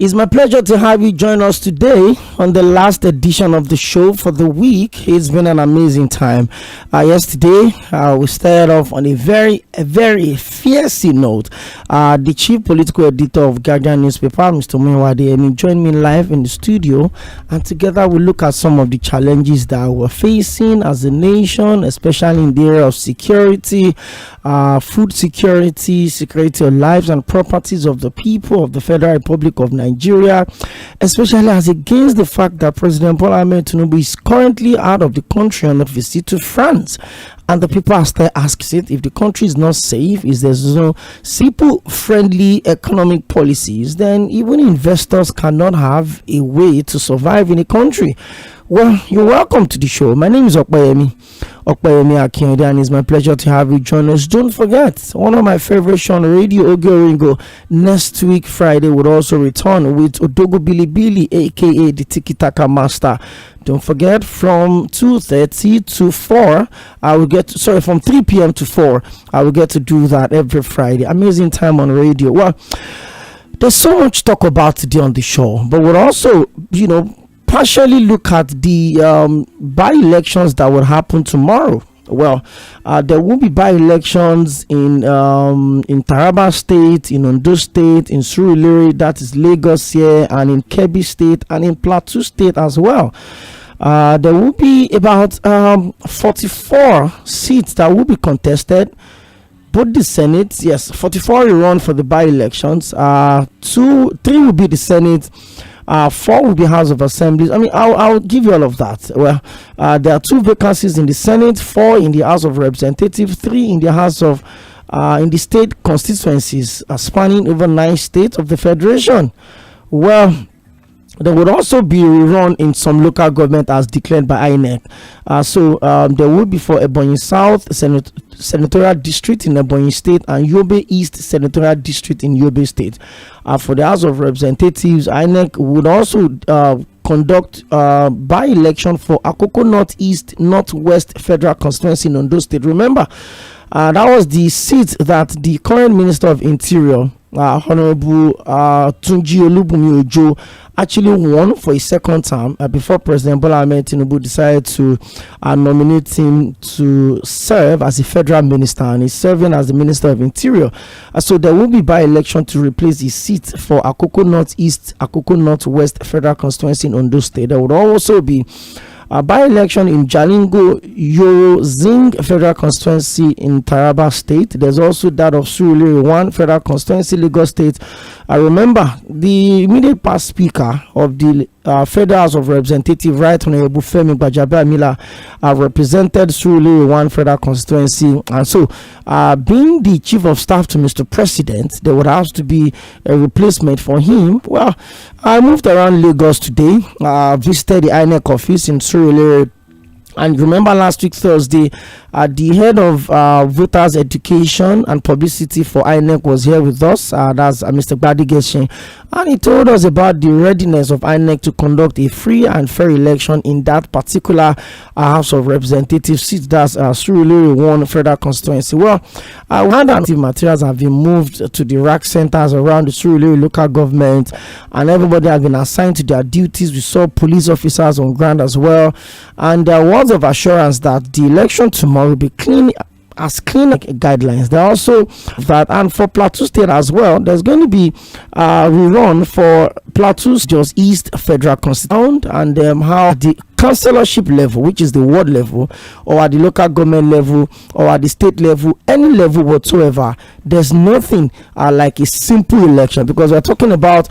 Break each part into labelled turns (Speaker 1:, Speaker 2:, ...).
Speaker 1: It's my pleasure to have you join us today on the last edition of the show for the week. It's been an amazing time. Yesterday, we started off on a very fierce note. The chief political editor of Guardian newspaper, Mr. Tᴏɪᴛᴛᴇʀ joined me live in the studio, and together we look at some of the challenges that we're facing as a nation, especially in the area of security, food security, security of lives and properties of the people of the Federal Republic of Nigeria, especially as against the fact that President Bola Ahmed Tinubu is currently out of the country on a visit to France. And the people are still asking if the country is not safe, is there's no simple friendly economic policies, then even investors cannot have a way to survive in a country. Well, you're welcome to the show. My name is Opeyemi Akinyode, and it's my pleasure to have you join us. Don't forget, one of my favorite shows on radio, WG next week Friday would also return with Odogo Bilibili, aka the Tiki Taka Master. Don't forget, from 2:30 to 4, from 3 p.m. to 4, I will get to do that every Friday. Amazing time on radio. Well, there's so much talk about today on the show, but we'll also, partially look at the by-elections that will happen tomorrow. Well, there will be by-elections in Taraba State, in Ondo State, in Surulere, that is Lagos here, and in Kebbi State, and in Plateau State as well. There will be about 44 seats that will be contested. Both the Senate, yes, 44 will run for the by-elections. 3 will be the Senate. 4 will be House of Assemblies. I'll give you all of that. Well, there are 2 vacancies in the Senate, 4 in the House of Representatives, 3 in the House of in the state constituencies, spanning over 9 states of the Federation. Well, there would also be rerun in some local government as declared by INEC. There will be for Ebonyi South Senatorial District in Ebonyi State and Yobe East Senatorial District in Yobe State. For the House of Representatives, INEC would also conduct by-election for Akoko Northeast Northwest Federal Constituency in Ondo State. Remember, that was the seat that the current Minister of Interior, Honorable Tunji Olubunmi actually won for a second term before President Bola Ahmed Tinubu decided to nominate him to serve as a federal minister, and he's serving as the Minister of Interior. So there will be by-election to replace his seat for Akoko Northeast, Akoko Northwest Federal Constituency in Ondo State. There would also be by-election in Jalingo Yoro Zing Federal Constituency in Taraba State. There's also that of Surulere 1 Federal Constituency, Lagos State. I remember the immediate past Speaker of the Federal House of Representatives, Right Honorable Femi Gbajabiamila, represented Surulere 1 Federal Constituency, and so being the Chief of Staff to Mr. President, there would have to be a replacement for him. Well, I moved around Lagos today, visited the INEC office in Surulere. And remember last week Thursday, the head of voters education and publicity for INEC was here with us. That's Mr. Tğğᴇ, and he told us about the readiness of INEC to conduct a free and fair election in that particular House of Representatives seat. That's Surulere 1 Federal Constituency. Well, active materials have been moved to the rack centers around the Surulere local government, and everybody has been assigned to their duties. We saw police officers on ground as well, and there was of assurance that the election tomorrow will be clean guidelines. There are also that, and for Plateau State as well, there's going to be rerun for Plateau's just East Federal Constitution, and how the councillorship level, which is the ward level, or at the local government level, or at the state level, any level whatsoever, there's nothing like a simple election, because we're talking about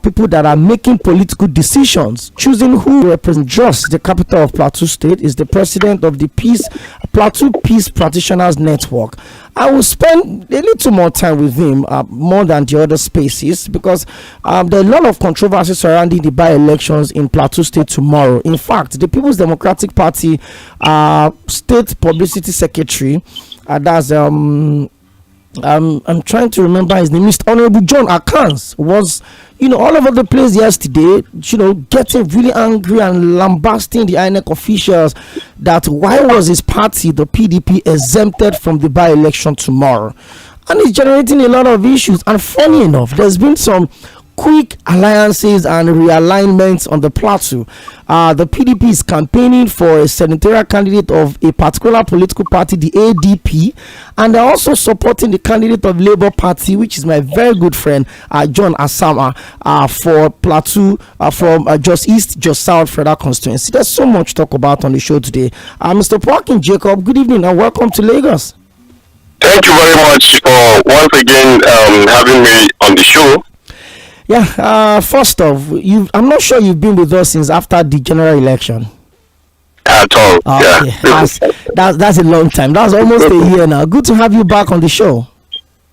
Speaker 1: people that are making political decisions, choosing who represents. Just the capital of Plateau State is the president of the Plateau Peace Practitioners Network. I will spend a little more time with him, more than the other spaces, because there are a lot of controversy surrounding the by-elections in Plateau State tomorrow. In fact, the People's Democratic Party State Publicity Secretary, that's I'm trying to remember his name. Mr. Honorable John Akans was, all over the place yesterday, getting really angry and lambasting the INEC officials that why was his party, the PDP, exempted from the by-election tomorrow. And it's generating a lot of issues. And funny enough, there's been some quick alliances and realignments on the plateau. The PDP is campaigning for a senatorial candidate of a particular political party, the ADP, and they're also supporting the candidate of Labour Party, which is my very good friend John Asama, for plateau from Jos East, Jos South Federal Constituency. There's so much to talk about on the show today. Mr. Tᴏɪᴛ Jacob, good evening and welcome to Lagos.
Speaker 2: Thank you very much for once again having me on the show.
Speaker 1: Yeah, first off, I'm not sure you've been with us since after the general election.
Speaker 2: At all.
Speaker 1: Okay.
Speaker 2: Yeah.
Speaker 1: That's a long time. That's almost a year now. Good to have you back on the show.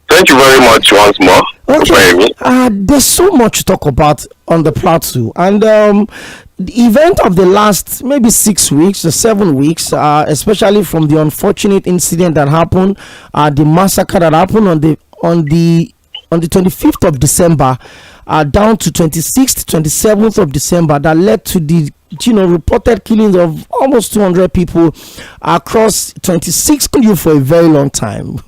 Speaker 2: Thank you very much once more.
Speaker 1: Okay. There's so much to talk about on the plateau. And the event of the last maybe 6 weeks or 7 weeks, especially from the unfortunate incident that happened, the massacre that happened on the 25th of December, down to 26th, 27th of December, that led to the reported killings of almost 200 people across 26 you for a very long time.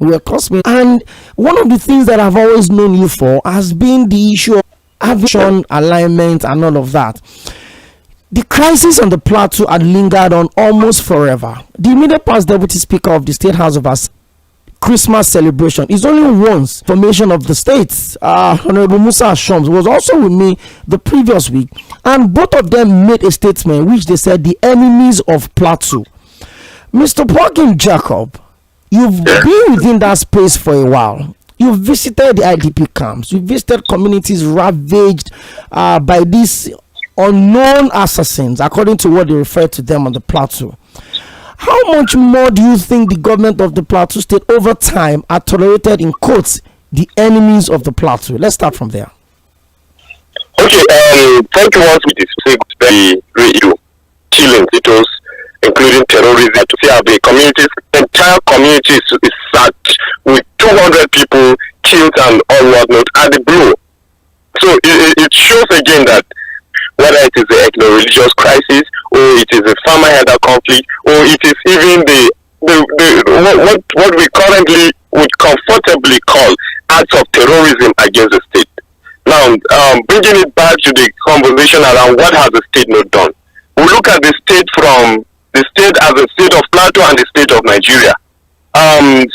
Speaker 1: And one of the things that I've always known you for has been the issue of aviation alignment and all of that. The crisis on the plateau had lingered on almost forever. The immediate past Deputy Speaker of the State House of Assembly Christmas celebration is only once formation of the states. Honorable Musa Ashams was also with me the previous week, and both of them made a statement which they said the enemies of plateau. Mr. Tᴏɪᴛ Jacob, you've been within that space for a while. You've visited the IDP camps. You visited communities ravaged by these unknown assassins, according to what they refer to them on the plateau. How much more do you think the government of the Plateau State over time are tolerated, in quotes, the enemies of the plateau? Let's start from there.
Speaker 2: Okay, thank you once with this very killing titles, including terrorism, to see how the communities, entire communities is sacked with 200 people killed and all whatnot at the blow. So it shows again that whether it is the ethno-religious crisis, or it is a farmer-herder conflict, or it is even what we currently would comfortably call acts of terrorism against the state. Now, bringing it back to the conversation around what has the state not done, we look at the state from the state as a state of Plateau and the state of Nigeria.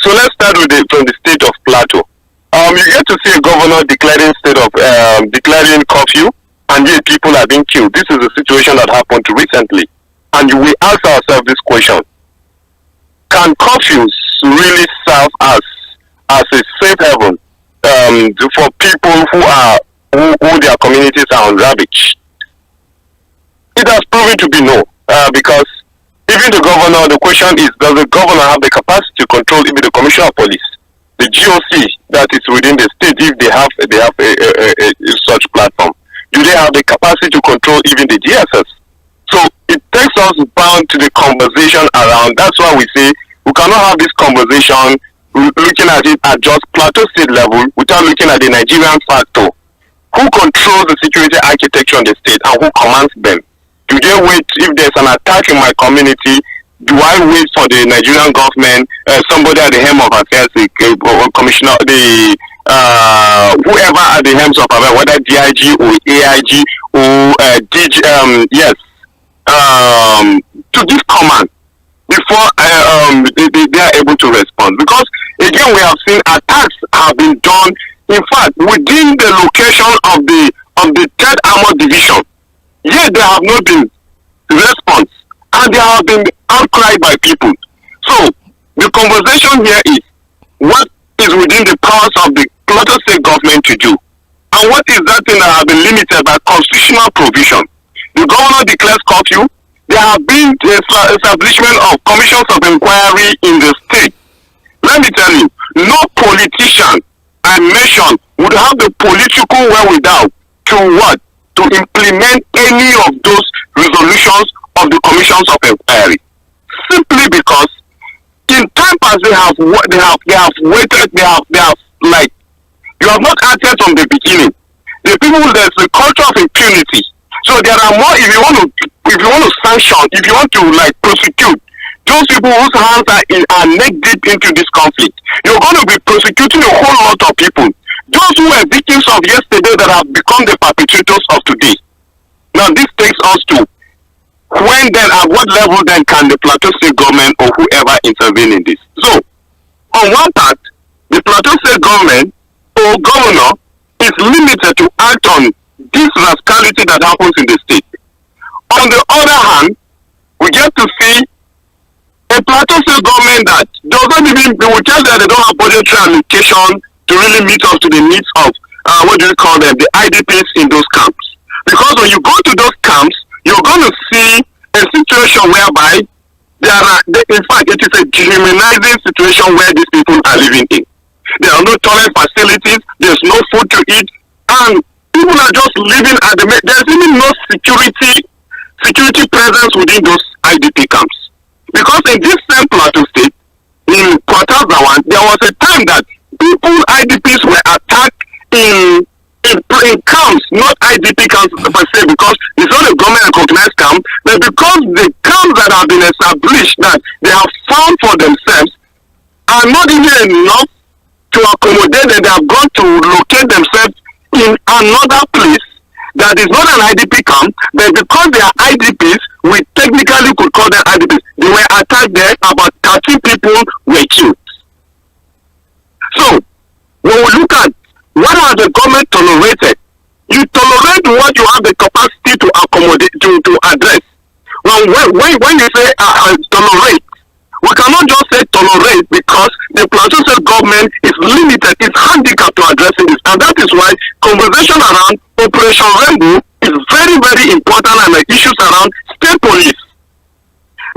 Speaker 2: So let's start with from the state of Plateau. You get to see a governor declaring declaring curfew, and yet people are being killed. This is a situation that happened recently. And we ask ourselves this question: can curfews really serve as a safe haven for people who their communities are on ravage? It has proven to be no, because even the governor, the question is, does the governor have the capacity to control even the commissioner of police, the GOC that is within the state, if they have a such platform? Do they have the capacity to control even the DSS? So it takes us bound to the conversation around. That's why we say we cannot have this conversation looking at it at just Plateau State level without looking at the Nigerian factor. Who controls the security architecture in the state and who commands them? Do they wait if there's an attack in my community? Do I wait for the Nigerian government, somebody at the helm of affairs, the commissioner, whoever at the helms of affairs, whether DIG or AIG or DG, to give command before they are able to respond? Because again, we have seen attacks have been done, in fact, within the location of the 3rd Armored Division. Yet there have not been response, and there have been outcry by people. So the conversation here is, what is within the powers of the Plateau State government to do, and what is that thing that has been limited by constitutional provision? The governor declares curfew. There have been the establishment of commissions of inquiry in the state. Let me tell you, no politician and nation would have the political wherewithal to what? To implement any of those resolutions of the commissions of inquiry. Simply because in time as they have waited, they have like, you have not acted from the beginning. The people, there's a culture of impunity. So there are more, if you want to sanction, if you want to like prosecute those people whose hands are neck deep into this conflict, you're going to be prosecuting a whole lot of people. Those who were victims of yesterday that have become the perpetrators of today. Now this takes us to when then, at what level then can the Plateau State government or whoever intervene in this? So, on one part, the Plateau State government or governor is limited to act on this rascality that happens in the state. On the other hand, we get to see a Plateau State government that doesn't even, they will tell that they don't have budgetary allocation to really meet up to the needs of, the IDPs in those camps. Because when you go to those camps, you're going to see a situation whereby in fact, it is a dehumanizing situation where these people are living in. There are no toilet facilities, there's no food to eat, and people are just living there's even no security presence within those IDP camps. Because in this same Plateau State, in Kwatazawan, there was a time that IDPs were attacked in camps, not IDP camps per se, because it's not a government recognized camp, but because the camps that have been established that they have found for themselves are not even enough to accommodate them. They have gone to locate themselves in another place that is not an IDP camp, but because they are IDPs, we technically could call them IDPs. They were attacked there, about 30 people were killed. So, when we look at what has the government tolerated, you tolerate what you have the capacity to accommodate, to address. When you say tolerate, we cannot just say tolerate because the Plateau State government is limited, it's handicapped to addressing this. And that is why conversation around Operation Rainbow is very, very important, and the issues around state police.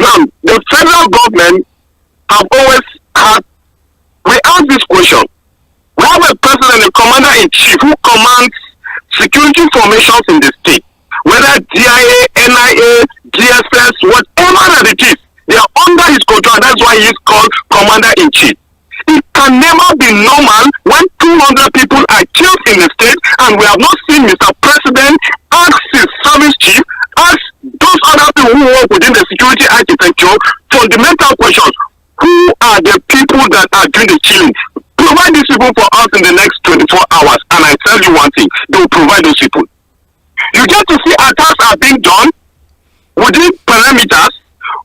Speaker 2: Now, the federal government have always had, we ask this question, we have a president, a commander-in-chief who commands security formations in the state, whether DIA, NIA, DSS, whatever that it is, they are under his control. That's why he is called commander-in-chief. It can never be normal when 200 people are killed in the state, and we have not seen Mr. President ask his service chief, ask those other people who work within the security architecture fundamental questions. Who are the people that are doing the killing? Provide these people for us in the next 24 hours, and I tell you one thing, they will provide those people. You get to see attacks are being done within perimeters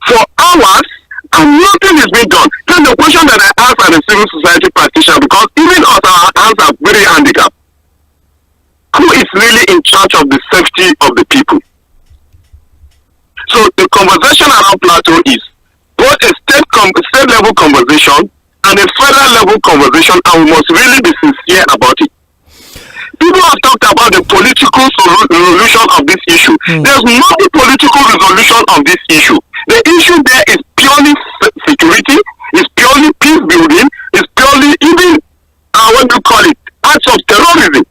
Speaker 2: for hours, and nothing is being done. Then the question that I ask as a civil society practitioner, because even us, our hands are very handicapped, who is really in charge of the safety of the people? So the conversation around Plateau is both a state level conversation and a federal level conversation, and we must really be sincere about it. People have talked about the political resolution of this issue. There's no political resolution of this issue. The issue there is purely security, is purely peace building, is purely even, acts of terrorism.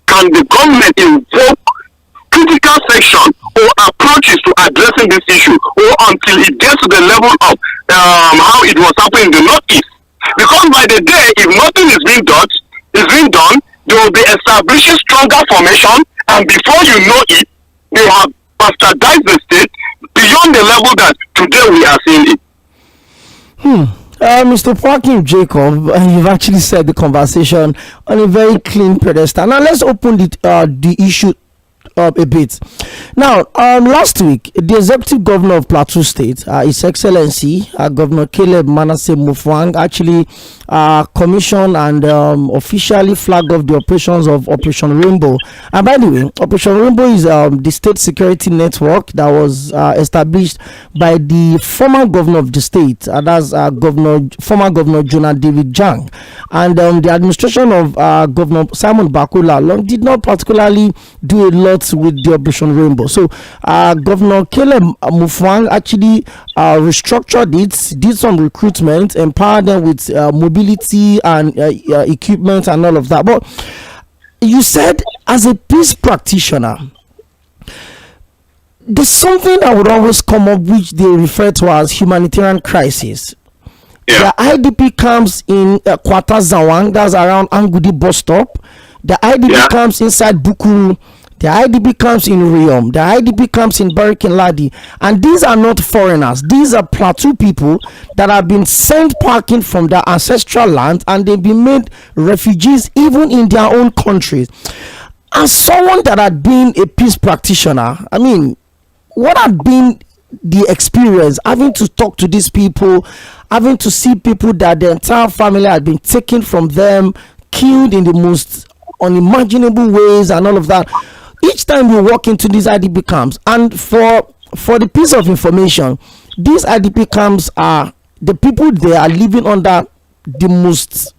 Speaker 2: Can the government invoke critical section or approaches to addressing this issue, or until it gets to the level of how it was happening in the Northeast? Because by the day, if nothing is being done, they will be establishing stronger formation, and before you know it, they have bastardized the state beyond the level that today we are seeing it.
Speaker 1: Mr. Parkin Jacob, you've actually set the conversation on a very clean pedestal. Now let's open the issue up a bit. Now, last week, the executive governor of Plateau State, His Excellency Governor Caleb Manasseh Mufwang, actually commissioned and officially flagged off the operations of Operation Rainbow. And by the way, Operation Rainbow is the state security network that was established by the former governor of the state, that's former Governor Jonah David Jang. And the administration of Governor Simon Bakola did not particularly do a lot with the Operation Rainbow. So Governor Caleb Mufwang actually restructured it, did some recruitment, empowered them with mobility and equipment and all of that. But you said, as a peace practitioner, there's something that would always come up which they refer to as humanitarian crisis.
Speaker 2: Yeah.
Speaker 1: There are IDP camps in Kwata Zawang, that's around Angudi bus stop. The IDP camps inside Bukuru. The IDP camps in Riyom. The IDP camps in Barikin Ladi. And these are not foreigners. These are Plateau people that have been sent packing from their ancestral land, and they've been made refugees even in their own countries. As someone that had been a peace practitioner, I mean, what had been the experience having to talk to these people, having to see people that the entire family had been taken from them, killed in the most unimaginable ways and all of that? Each time you walk into these IDP camps, and for the piece of information, these IDP camps are the people, they are living under the most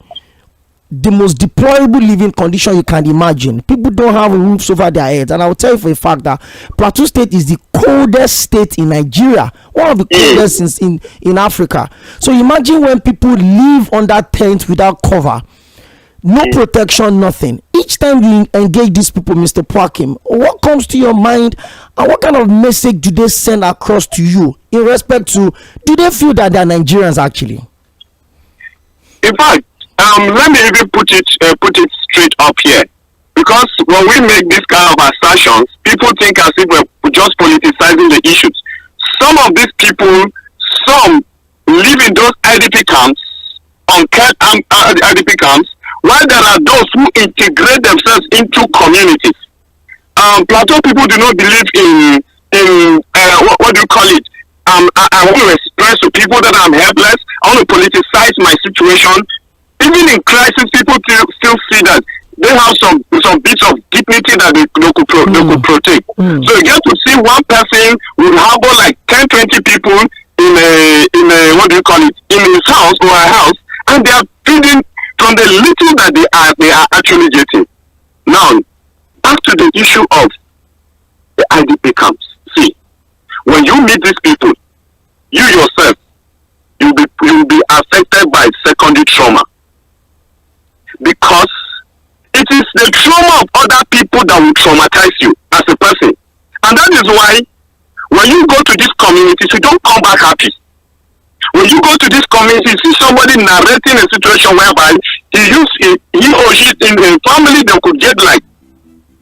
Speaker 1: deplorable living condition you can imagine. People don't have roofs over their heads, and I will tell you for a fact that Plateau State is the coldest state in Nigeria, one of the coldest in Africa. So imagine when people live under tents without cover, no protection, nothing. Each time you engage these people, Mr. Pwakim, what comes to your mind, and what kind of message do they send across to you in respect to, do they feel that they are Nigerians actually?
Speaker 2: In fact, let me even put it straight up here, because when we make this kind of assertions, people think as if we're just politicizing the issues. Some of these people, some live in those IDP camps, IDP camps, while there are those who integrate themselves into communities. Plateau people do not believe in what do you call it? I want to express to people that I'm helpless. I want to politicize my situation. Even in crisis, people still see that they have some bits of dignity that they could protect. So you get to see one person will harbor like 10-20 people in a what do you call it, in his house or a house, and they are feeding from the little that they are actually getting. Now, back to the issue of the IDP camps. See, when you meet these people, you yourself, you will be affected by secondary trauma, because it is the trauma of other people that will traumatize you as a person. And that is why when you go to these communities, you don't come back happy. When you go to this community, you see somebody narrating a situation whereby he or she in a family, they could get like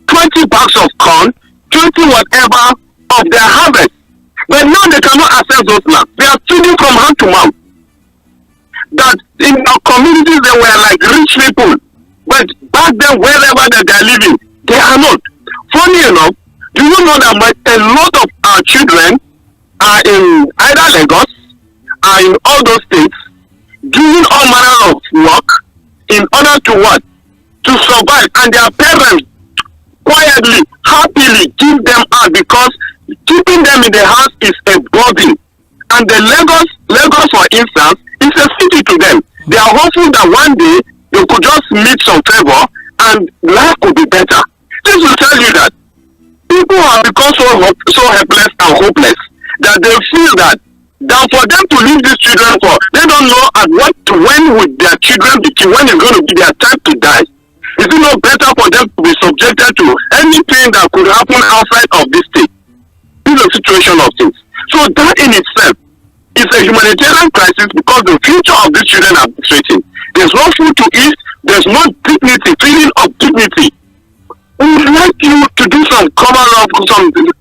Speaker 2: 20 bags of corn, 20 whatever of their harvest. But now they cannot access those lands. They are feeding from hand to mouth. That in our communities, they were like rich people. But back then, wherever they are living, they are not. Funny enough, do you know that a lot of our children are in either Lagos, are in all those states, doing all manner of work in order to what? To survive. And their parents quietly, happily give them out, because keeping them in the house is a burden. And the Lagos, for instance, is a city to them. They are hopeful that one day they could just meet some favor and life could be better. This will tell you that people have become so helpless and hopeless that they feel that for them to leave these children for, they don't know when would their children be killed, when it's going to be their time to die. Is it not better for them to be subjected to anything that could happen outside of this state? This is a situation of things. So that in itself is a humanitarian crisis, because the future of these children are threatened. There's no food to eat, there's no dignity, feeling of dignity. We would like you to do some cover up,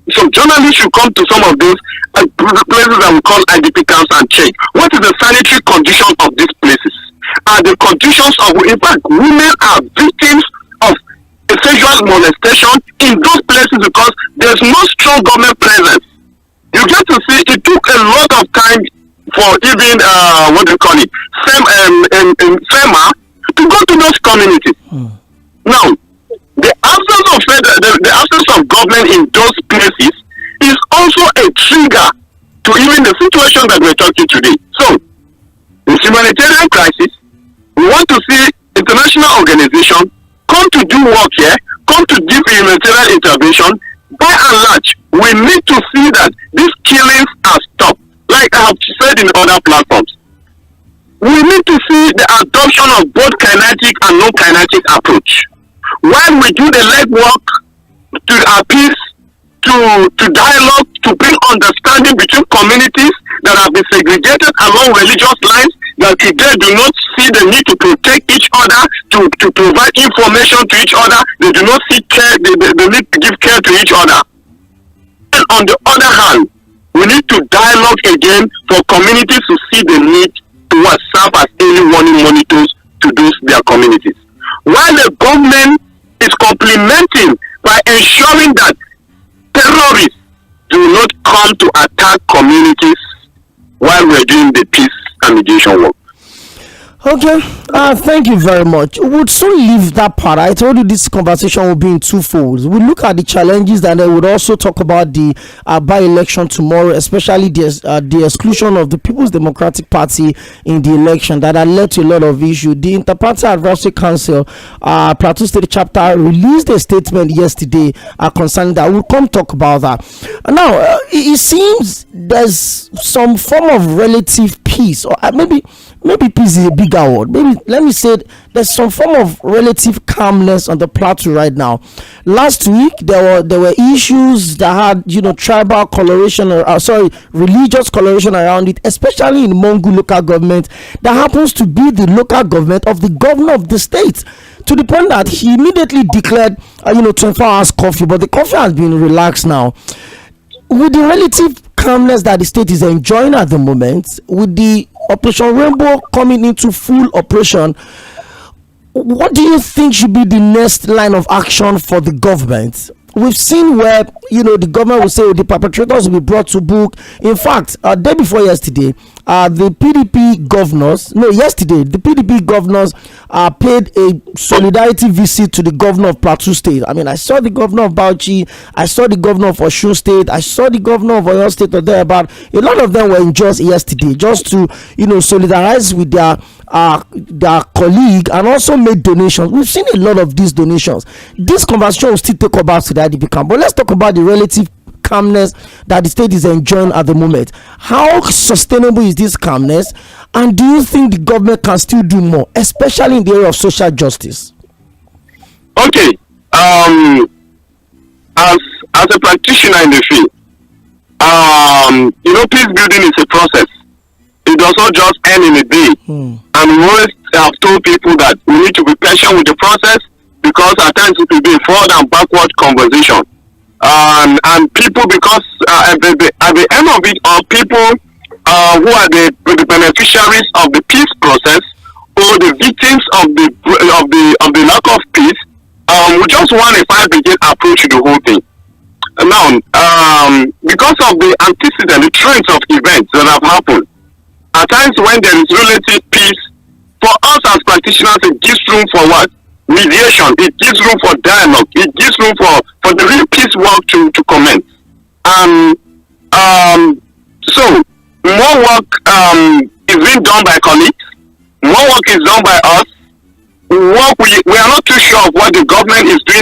Speaker 2: some journalists should come to some of those places that we call IDP camps and check what is the sanitary condition of these places. Are the conditions of, in fact, women are victims of sexual molestation in those places, because there's no strong government presence. You get to see it took a lot of time for even FEMA to go to those communities. Now, the absence of government in those places is also a trigger to even the situation that we're talking today. So, the humanitarian crisis, we want to see international organizations come to do work here, come to give humanitarian intervention. By and large, we need to see that these killings are stopped, like I have said in other platforms. We need to see the adoption of both kinetic and non-kinetic approach. While we do the legwork to appease to dialogue, to bring understanding between communities that have been segregated along religious lines, that today do not see the need to protect each other, to provide information to each other. They do not see care, they need to give care to each other. And on the other hand, we need to dialogue again for communities to see the need to serve as early warning monitors to those their communities. While the government is complementing by ensuring that terrorists do not come to attack communities while we're doing the peace and mediation work.
Speaker 1: Okay, thank you very much. We'll soon leave that part. I told you this conversation will be in two folds. We'll look at the challenges, and then we'll also talk about the by-election tomorrow, especially the exclusion of the People's Democratic Party in the election that had led to a lot of issues. The Interparty Advisory Council, Plateau State Chapter, released a statement yesterday concerning that. We'll come talk about that. Now, it seems there's some form of relative peace, or maybe peace is a bigger word. Maybe let me say there's some form of relative calmness on the plateau right now. Last week there were issues that had tribal coloration, religious coloration around it, especially in Mongu local government that happens to be the local government of the governor of the state, to the point that he immediately declared 24 hours curfew, but the curfew has been relaxed now. With the relative calmness that the state is enjoying at the moment, with the Operation Rainbow coming into full operation, what do you think should be the next line of action for the government? We've seen where the government will say the perpetrators will be brought to book. In fact, day before yesterday, the PDP governors paid a solidarity visit to the governor of Plateau State. I mean, I saw the governor of Bauchi, I saw the governor of Osun State, I saw the governor of Oyo State, or thereabout. A lot of them were in just yesterday, just to solidarize with their colleague, and also made donations. We've seen a lot of these donations. This conversation will still talk about the IDP camp, but let's talk about the relative calmness that the state is enjoying at the moment. How sustainable is this calmness, and do you think the government can still do more, especially in the area of social justice?
Speaker 2: Okay, as a practitioner in the field, peace building is a process. It does not just end in a day. And we always have told people that we need to be patient with the process, because at times it will be a forward and backward conversation. And people, because at the end of it, are people who are the beneficiaries of the peace process, or the victims of the lack of peace. We just want a fire brigade approach to the whole thing. Now, because of the antecedent, the trends of events that have happened, at times when there is relative peace, for us as practitioners, it gives room for what? Mediation. It gives room for dialogue. It gives room for the real peace work to commence. So more work is being done by colleagues. More work is done by us. We are not too sure of what the government is doing